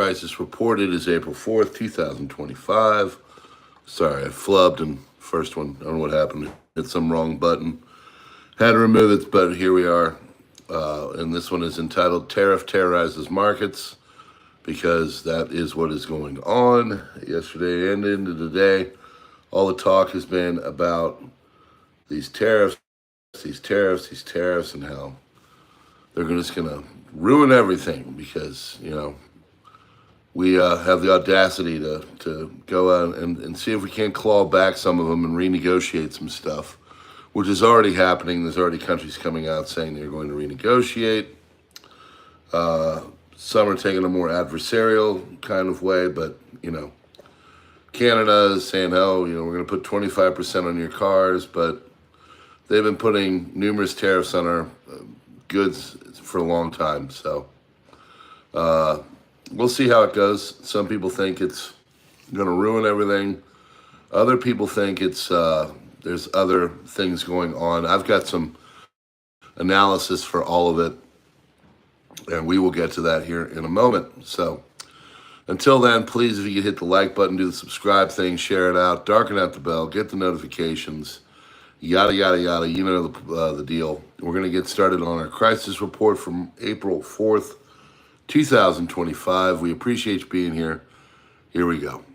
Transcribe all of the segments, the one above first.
crisis reported is April 4th, 2025. Sorry, I flubbed and first one, I don't know what happened. Hit some wrong button. Had to remove it, but here we are. And this one is entitled Tariff Terrorizes Markets, because that is what is going on. Yesterday and into today, all the talk has been about these tariffs, and how they're just going to ruin everything because, we have the audacity to go out and see if we can't claw back some of them and renegotiate some stuff, which is already happening. There's already countries coming out saying they're going to renegotiate. Some are taking a more adversarial kind of way, but, Canada is saying, we're going to put 25% on your cars, but they've been putting numerous tariffs on our goods for a long time. So we'll see how it goes. Some people think it's going to ruin everything. Other people think it's there's other things going on. I've got some analysis for all of it, and we will get to that here in a moment. So until then, please, if you could hit the like button, do the subscribe thing, share it out, darken out the bell, get the notifications, yada, yada, yada. You know the deal. We're going to get started on our crisis report from April 4th, 2025. We appreciate you being here. Here we go.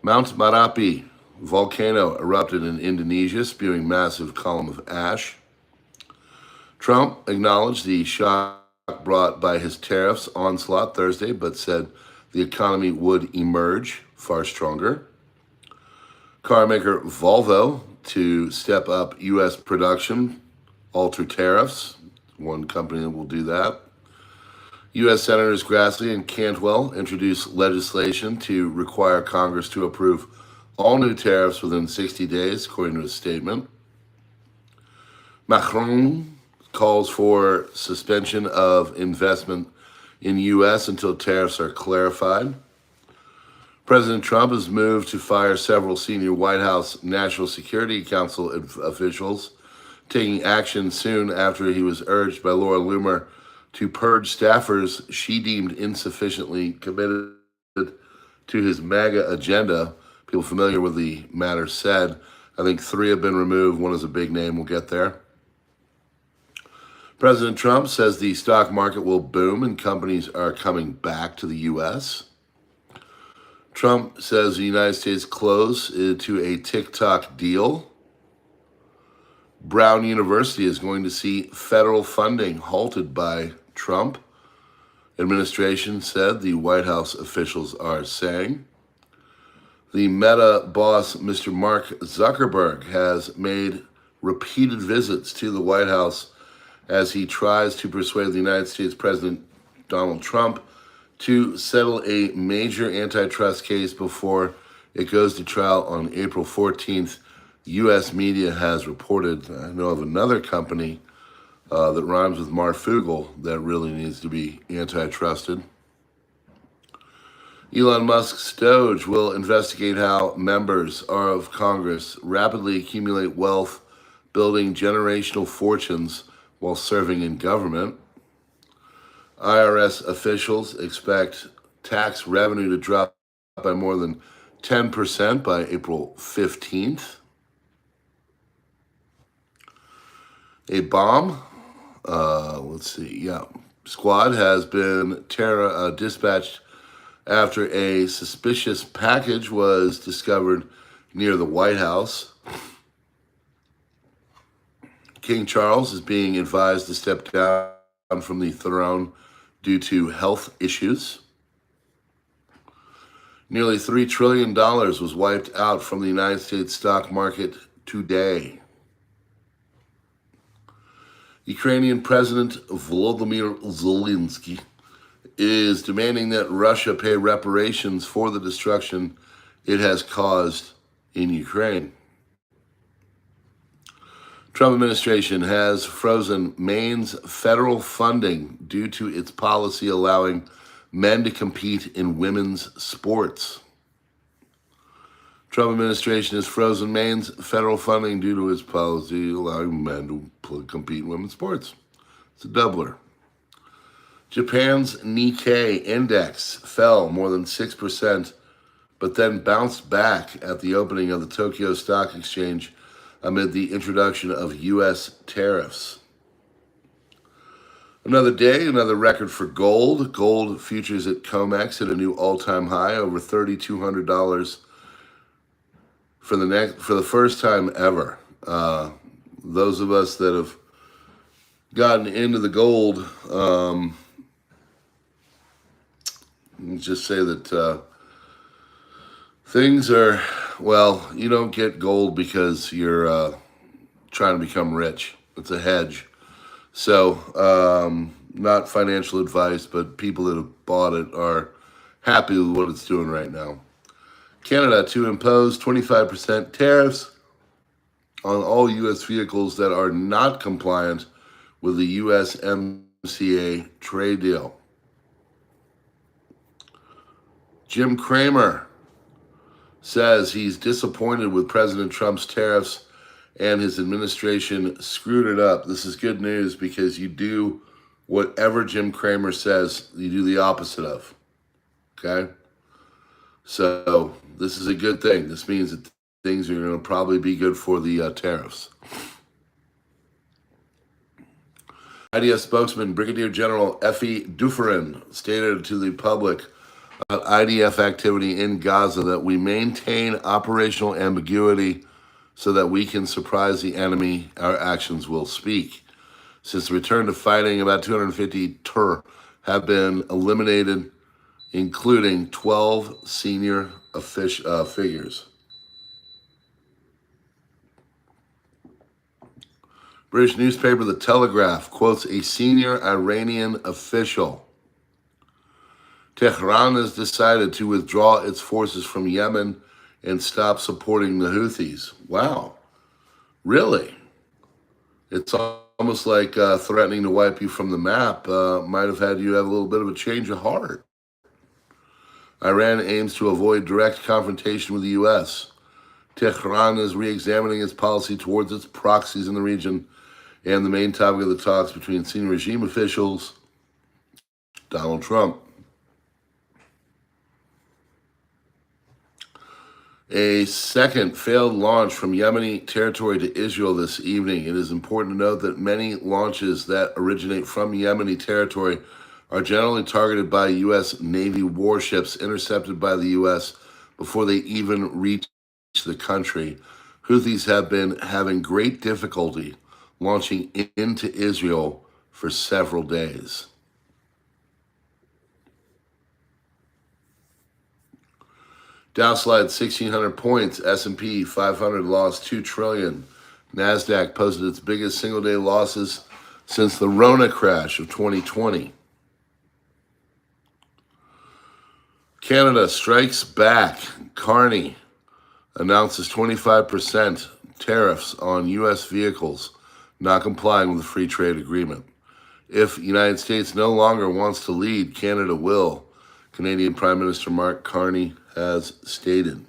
Mount Merapi volcano erupted in Indonesia, spewing massive column of ash. Trump acknowledged the shock brought by his tariffs onslaught Thursday, but said the economy would emerge far stronger. Car maker Volvo to step up U.S. production, alter tariffs. One company that will do that. U.S. Senators Grassley and Cantwell introduced legislation to require Congress to approve all new tariffs within 60 days, according to a statement. Macron calls for suspension of investment in U.S. until tariffs are clarified. President Trump has moved to fire several senior White House National Security Council officials, taking action soon after he was urged by Laura Loomer to purge staffers she deemed insufficiently committed to his MAGA agenda. People familiar with the matter said, I think 3 have been removed. One is a big name. We'll get there. President Trump says the stock market will boom and companies are coming back to the U.S. Trump says the United States close to a TikTok deal. Brown University is going to see federal funding halted by Trump administration, said the White House officials are saying. The Meta boss, Mr. Mark Zuckerberg, has made repeated visits to the White House as he tries to persuade the United States President Donald Trump to settle a major antitrust case before it goes to trial on April 14th. U.S. media has reported. I know of another company that rhymes with Marfugel that really needs to be antitrusted. Elon Musk's Doge will investigate how members of Congress rapidly accumulate wealth, building generational fortunes while serving in government. IRS officials expect tax revenue to drop by more than 10% by April 15th. A bomb, squad has been dispatched after a suspicious package was discovered near the White House. King Charles is being advised to step down from the throne due to health issues. Nearly $3 trillion was wiped out from the United States stock market today. Ukrainian President Volodymyr Zelensky is demanding that Russia pay reparations for the destruction it has caused in Ukraine. Trump administration has frozen Maine's federal funding due to its policy allowing men to compete in women's sports. Trump administration has frozen Maine's federal funding due to its policy allowing men to compete in women's sports. It's a doubler. Japan's Nikkei index fell more than 6%, but then bounced back at the opening of the Tokyo Stock Exchange amid the introduction of U.S. tariffs. Another day, another record for gold. Gold futures at COMEX hit a new all-time high, over $3,200 for the first time ever. Those of us that have gotten into the gold, let's just say that things are, well, you don't get gold because you're trying to become rich. It's a hedge. So, not financial advice, but people that have bought it are happy with what it's doing right now. Canada to impose 25% tariffs on all U.S. vehicles that are not compliant with the USMCA trade deal. Jim Cramer says he's disappointed with President Trump's tariffs and his administration screwed it up. This is good news because you do whatever Jim Cramer says, you do the opposite of. Okay? So this is a good thing. This means that things are going to probably be good for the tariffs. IDF spokesman Brigadier General Effie Dufferin stated to the public about IDF activity in Gaza that we maintain operational ambiguity so that we can surprise the enemy. Our actions will speak. Since the return to fighting, about 250 TER have been eliminated, including 12 senior figures. British newspaper The Telegraph quotes a senior Iranian official. Tehran has decided to withdraw its forces from Yemen and stop supporting the Houthis. Wow. Really? It's almost like threatening to wipe you from the map might have had you have a little bit of a change of heart. Iran aims to avoid direct confrontation with the U.S. Tehran is re-examining its policy towards its proxies in the region, and the main topic of the talks between senior regime officials, Donald Trump. A second failed launch from Yemeni territory to Israel this evening. It is important to note that many launches that originate from Yemeni territory are generally targeted by U.S. Navy warships intercepted by the U.S. before they even reach the country. Houthis have been having great difficulty launching into Israel for several days. Dow slid 1,600 points. S&P 500 lost $2 trillion. NASDAQ posted its biggest single-day losses since the Rona crash of 2020. Canada strikes back. Carney announces 25% tariffs on U.S. vehicles not complying with the free trade agreement. If the United States no longer wants to lead, Canada will, Canadian Prime Minister Mark Carney has stated.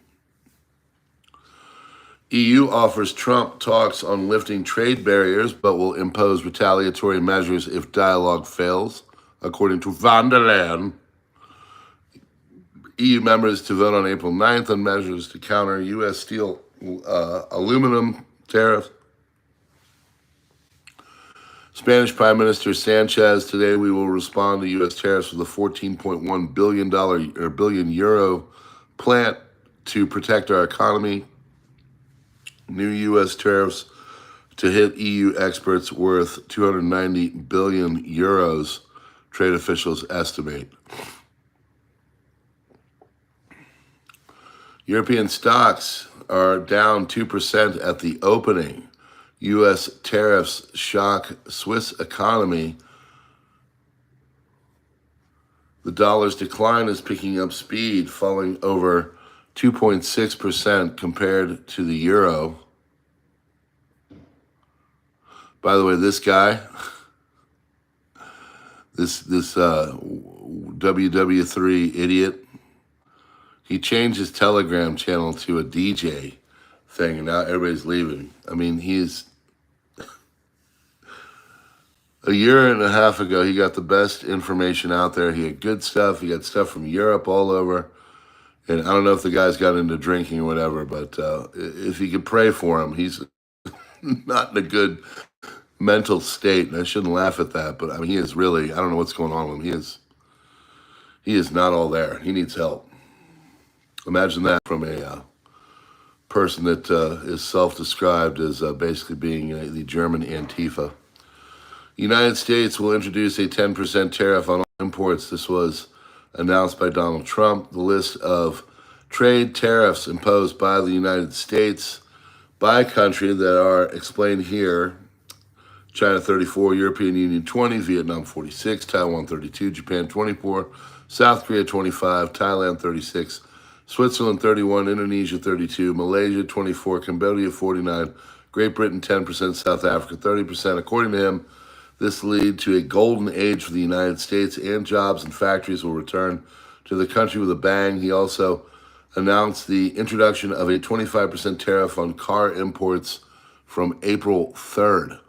EU offers Trump talks on lifting trade barriers, but will impose retaliatory measures if dialogue fails, according to von der Leyen. EU members to vote on April 9th on measures to counter U.S. steel, aluminum tariffs. Spanish Prime Minister Sanchez, today we will respond to U.S. tariffs with a $14.1 billion euro plan to protect our economy. New U.S. tariffs to hit EU exports worth 290 billion euros, trade officials estimate. European stocks are down 2% at the opening. U.S. tariffs shock Swiss economy. The dollar's decline is picking up speed, falling over 2.6% compared to the euro. By the way, this guy, this WW3 idiot, he changed his Telegram channel to a DJ thing, and now everybody's leaving. I mean, A year and a half ago, he got the best information out there. He had good stuff. He got stuff from Europe all over. And I don't know if the guy's got into drinking or whatever, but if you could pray for him, he's not in a good mental state. And I shouldn't laugh at that, but I mean, he is really, I don't know what's going on with him. He is not all there. He needs help. Imagine that from a person that is self-described as basically being the German Antifa. The United States will introduce a 10% tariff on all imports. This was announced by Donald Trump. The list of trade tariffs imposed by the United States by country that are explained here: China 34, European Union 20, Vietnam 46, Taiwan 32, Japan 24, South Korea 25, Thailand 36, Switzerland 31, Indonesia 32, Malaysia 24, Cambodia 49, Great Britain 10%, South Africa 30%. According to him, this will lead to a golden age for the United States, and jobs and factories will return to the country with a bang. He also announced the introduction of a 25% tariff on car imports from April 3rd.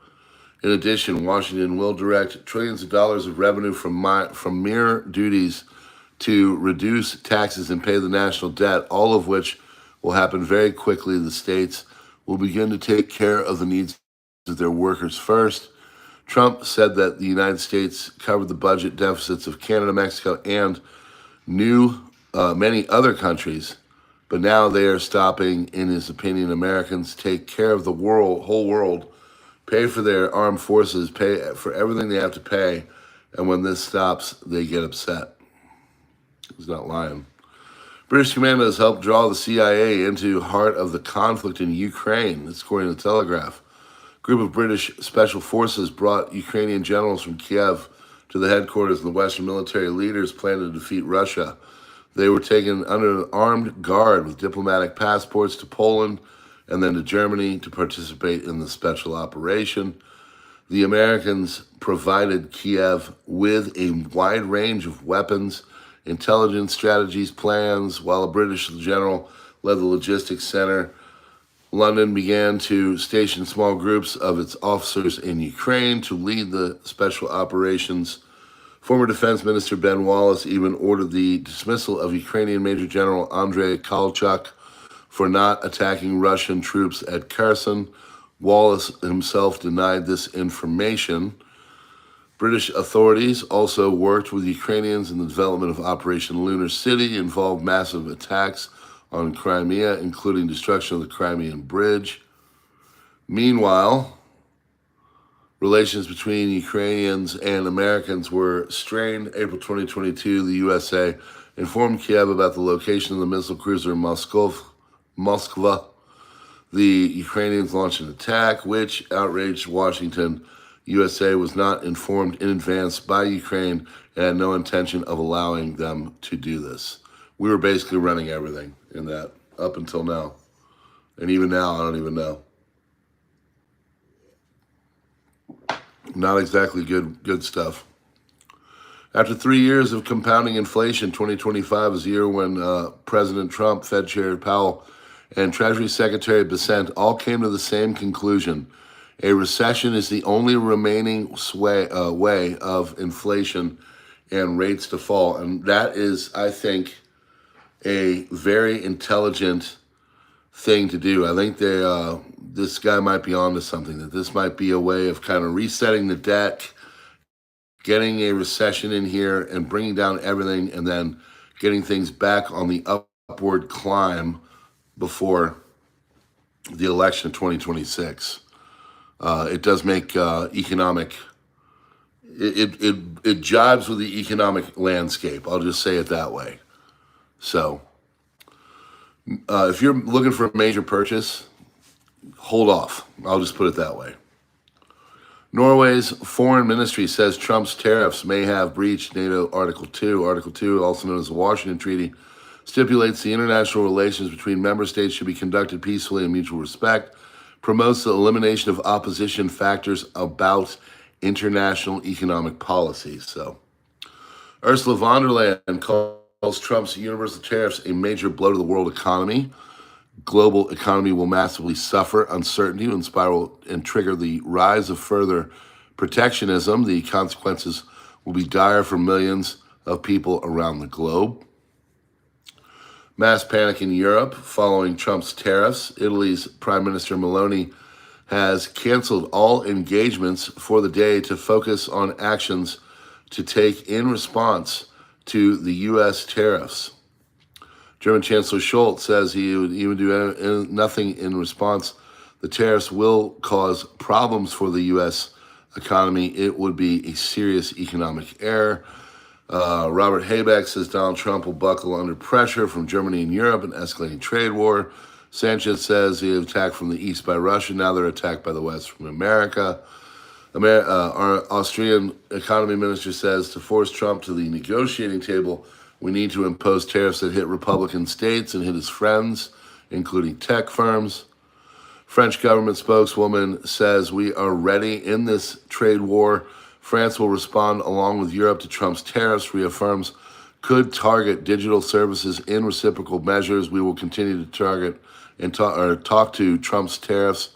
In addition, Washington will direct trillions of dollars of revenue from mere duties to reduce taxes and pay the national debt, all of which will happen very quickly. The states will begin to take care of the needs of their workers first. Trump said that the United States covered the budget deficits of Canada, Mexico, and many other countries, but now they are stopping. In his opinion, Americans take care of the whole world, pay for their armed forces, pay for everything they have to pay, and when this stops, they get upset. He's not lying. British commandos helped draw the CIA into heart of the conflict in Ukraine. That's according to the Telegraph. Group of British special forces brought Ukrainian generals from Kiev to the headquarters, and the Western military leaders planned to defeat Russia. They were taken under an armed guard with diplomatic passports to Poland and then to Germany to participate in the special operation. The Americans provided Kiev with a wide range of weapons, intelligence strategies, plans, while a British general led the logistics center. London began to station small groups of its officers in Ukraine to lead the special operations. Former Defense Minister Ben Wallace even ordered the dismissal of Ukrainian Major General Andrei Kalchuk for not attacking Russian troops at Kherson. Wallace himself denied this information. British authorities also worked with Ukrainians in the development of Operation Lunar City, involved massive attacks on Crimea, including destruction of the Crimean Bridge. Meanwhile, relations between Ukrainians and Americans were strained. April 2022, the USA informed Kiev about the location of the missile cruiser Moskva. The Ukrainians launched an attack, which outraged Washington. USA was not informed in advance by Ukraine and had no intention of allowing them to do this. We were basically running everything in that up until now. And even now, I don't even know. Not exactly good stuff. After 3 years of compounding inflation, 2025 is a year when President Trump, Fed Chair Powell, and Treasury Secretary Bessent all came to the same conclusion. A recession is the only remaining way of inflation and rates to fall. And that is, I think, a very intelligent thing to do. I think this guy might be onto something, that this might be a way of kind of resetting the deck, getting a recession in here and bringing down everything, and then getting things back on the upward climb before the election of 2026. It does make economic, it jives with the economic landscape. I'll just say it that way. So if you're looking for a major purchase, hold off. I'll just put it that way. Norway's foreign ministry says Trump's tariffs may have breached NATO Article 2. Article 2, also known as the Washington Treaty, stipulates the international relations between member states should be conducted peacefully and mutual respect, promotes the elimination of opposition factors about international economic policy. So Ursula von der Leyen calls Trump's universal tariffs a major blow to the world economy. Global economy will massively suffer. Uncertainty will spiral and trigger the rise of further protectionism. The consequences will be dire for millions of people around the globe. Mass panic in Europe following Trump's tariffs. Italy's Prime Minister Meloni has canceled all engagements for the day to focus on actions to take in response to the U.S. tariffs. German Chancellor Scholz says he would even do nothing in response. The tariffs will cause problems for the U.S. economy. It would be a serious economic error. Robert Habeck says Donald Trump will buckle under pressure from Germany and Europe in escalating trade war. Sanchez says he was attacked from the east by Russia. Now they're attacked by the west from America. Our Austrian economy minister says to force Trump to the negotiating table, we need to impose tariffs that hit Republican states and hit his friends, including tech firms. French government spokeswoman says we are ready in this trade war. France will respond along with Europe to Trump's tariffs, reaffirms could target digital services in reciprocal measures. We will continue to target and talk to Trump's tariffs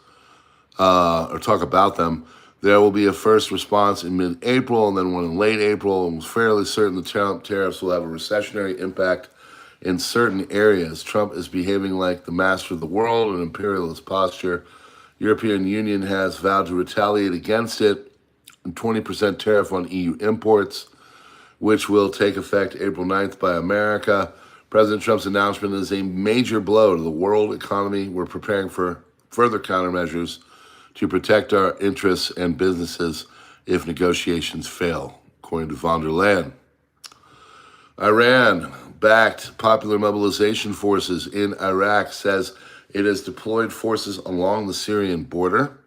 or talk about them. There will be a first response in mid-April and then one in late April. And was fairly certain the Trump tariffs will have a recessionary impact in certain areas. Trump is behaving like the master of the world, an imperialist posture. European Union has vowed to retaliate against it. And 20% tariff on EU imports, which will take effect April 9th by America. President Trump's announcement is a major blow to the world economy. We're preparing for further countermeasures to protect our interests and businesses if negotiations fail, according to von der Leyen. Iran-backed popular mobilization forces in Iraq says it has deployed forces along the Syrian border.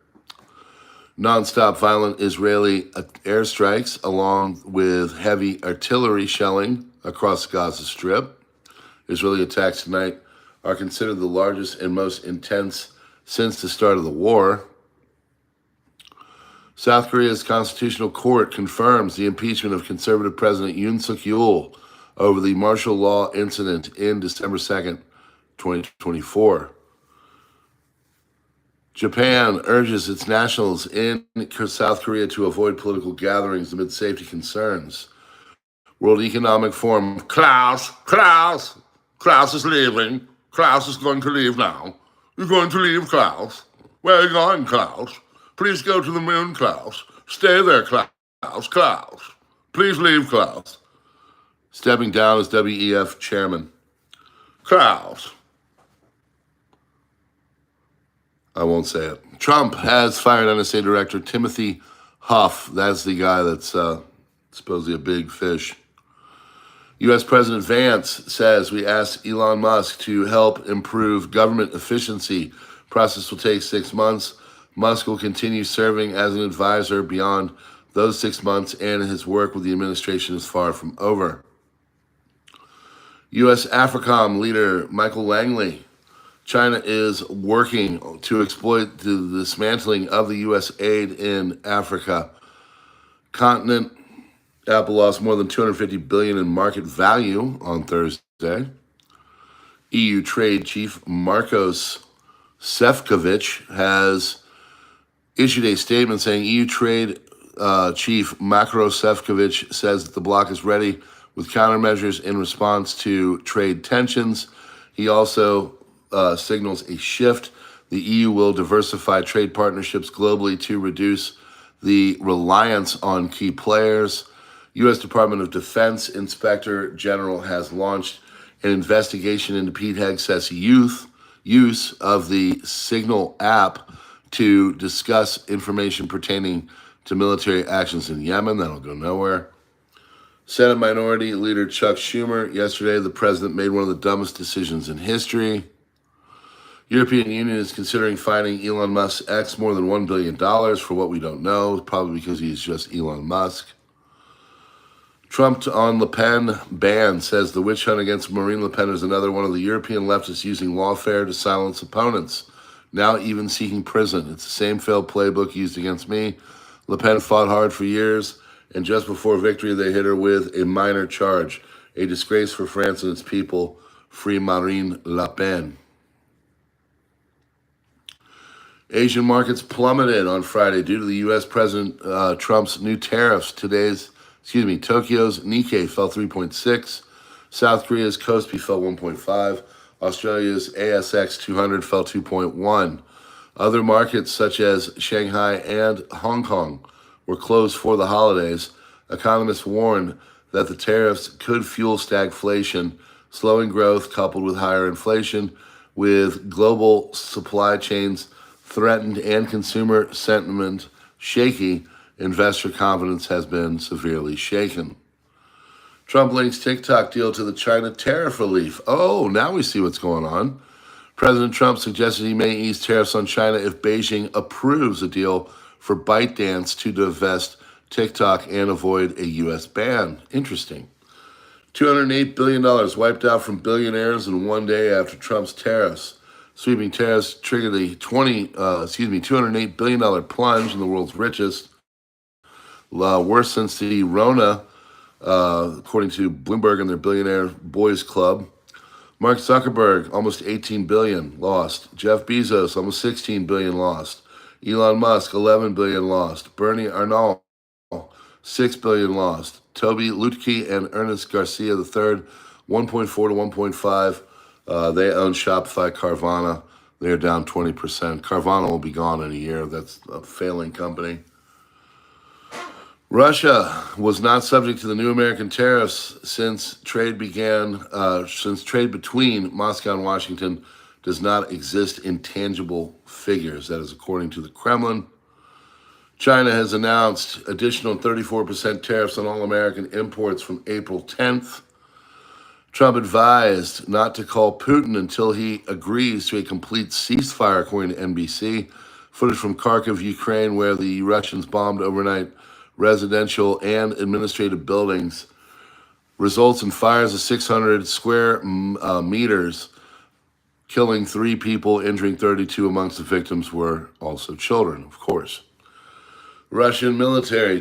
Non-stop violent Israeli airstrikes along with heavy artillery shelling across the Gaza Strip. Israeli attacks tonight are considered the largest and most intense since the start of the war. South Korea's Constitutional Court confirms the impeachment of conservative President Yoon Suk-yeol over the martial law incident in December 2nd, 2024. Japan urges its nationals in South Korea to avoid political gatherings amid safety concerns. World Economic Forum, Klaus is leaving. Klaus is going to leave now. You're going to leave, Klaus? Where are you going, Klaus? Please go to the moon, Klaus. Stay there, Klaus. Please leave, Klaus. Stepping down as WEF chairman. Klaus. I won't say it. Trump has fired NSA Director Timothy Huff. That's the guy that's supposedly a big fish. U.S. President Vance says we asked Elon Musk to help improve government efficiency. Process will take 6 months. Musk will continue serving as an advisor beyond those 6 months, and his work with the administration is far from over. U.S. AFRICOM leader Michael Langley. China is working to exploit the dismantling of the U.S. aid in Africa. Continent. Apple lost more than $250 billion in market value on Thursday. EU trade chief Markos Sefcovic has issued a statement saying EU trade chief Makro Sefcovic says that the bloc is ready with countermeasures in response to trade tensions. He also signals a shift. The EU will diversify trade partnerships globally to reduce the reliance on key players. U.S. Department of Defense Inspector General has launched an investigation into Pete Hegseth's use of the Signal app to discuss information pertaining to military actions in Yemen. That'll go nowhere. Senate Minority Leader Chuck Schumer. Yesterday, the president made one of the dumbest decisions in history. European Union is considering fining Elon Musk's ex more than $1 billion for what we don't know, probably because he's just Elon Musk. Trump on Le Pen ban says the witch hunt against Marine Le Pen is another one of the European leftists using lawfare to silence opponents, now even seeking prison. It's the same failed playbook used against me. Le Pen fought hard for years, and just before victory, they hit her with a minor charge, a disgrace for France and its people. Free Marine Le Pen. Asian markets plummeted on Friday due to the U.S. President Trump's new tariffs. Tokyo's Nikkei fell 3.6. South Korea's Kospi fell 1.5. Australia's ASX 200 fell 2.1. Other markets such as Shanghai and Hong Kong were closed for the holidays. Economists warned that the tariffs could fuel stagflation, slowing growth coupled with higher inflation, with global supply chains threatened and consumer sentiment shaky. Investor confidence has been severely shaken. Trump links TikTok deal to the China tariff relief. Oh, now we see what's going on. President Trump suggested he may ease tariffs on China if Beijing approves a deal for ByteDance to divest TikTok and avoid a U.S. ban. Interesting. $208 billion wiped out from billionaires in one day after Trump's tariffs. Sweeping tariffs triggered a $208 billion plunge in the world's richest. Worse since the Rona, according to Bloomberg and their Billionaire Boys Club. Mark Zuckerberg, almost $18 billion lost. Jeff Bezos, almost $16 billion lost. Elon Musk, $11 billion lost. Bernie Arnault, $6 billion lost. Toby Lutke and Ernest Garcia III, 1.4 to 1.5. They own Shopify, Carvana. They're down 20%. Carvana will be gone in a year. That's a failing company. Russia was not subject to the new American tariffs since trade between Moscow and Washington does not exist in tangible figures. That is according to the Kremlin. China has announced additional 34% tariffs on all American imports from April 10th. Trump advised not to call Putin until he agrees to a complete ceasefire, according to NBC. Footage from Kharkiv, Ukraine, where the Russians bombed overnight residential and administrative buildings, results in fires of 600 square meters, killing 3 people, injuring 32. Amongst the victims were also children, of course. Russian military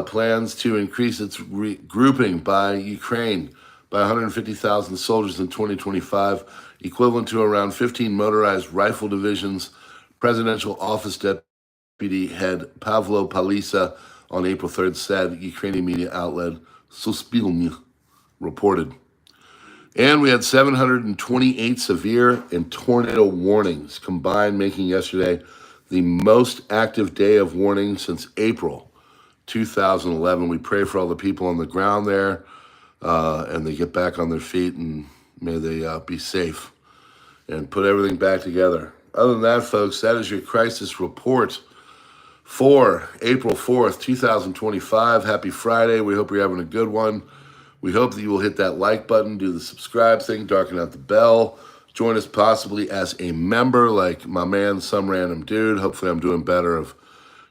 plans to increase its grouping by Ukraine by 150,000 soldiers in 2025, equivalent to around 15 motorized rifle divisions. Presidential Office Deputy Head Pavlo Palisa on April 3rd said, Ukrainian media outlet Suspilny reported. And we had 728 severe and tornado warnings combined, making yesterday the most active day of warning since April 2011. We pray for all the people on the ground there, and they get back on their feet, and may they be safe and put everything back together. Other than that, folks, that is your crisis report for April 4th, 2025. Happy Friday. We hope you're having a good one. We hope that you will hit that like button, do the subscribe thing, darken out the bell, join us possibly as a member like my man, some random dude. Hopefully I'm doing better of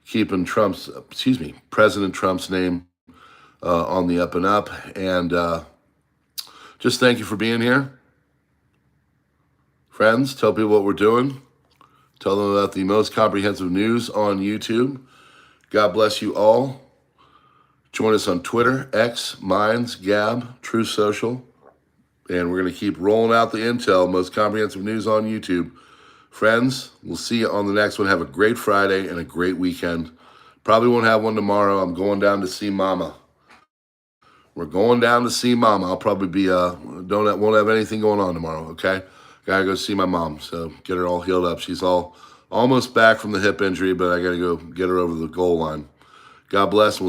keeping President Trump's name on the up and up. And just thank you for being here. Friends, tell people what we're doing. Tell them about the most comprehensive news on YouTube. God bless you all. Join us on Twitter, X, Minds, Gab, True Social. And we're going to keep rolling out the intel, most comprehensive news on YouTube. Friends, we'll see you on the next one. Have a great Friday and a great weekend. Probably won't have one tomorrow. I'm going down to see Mama. We're going down to see Mama. I'll probably be, won't have anything going on tomorrow, okay? Gotta go see my mom, so get her all healed up. She's almost back from the hip injury, but I gotta go get her over the goal line. God bless.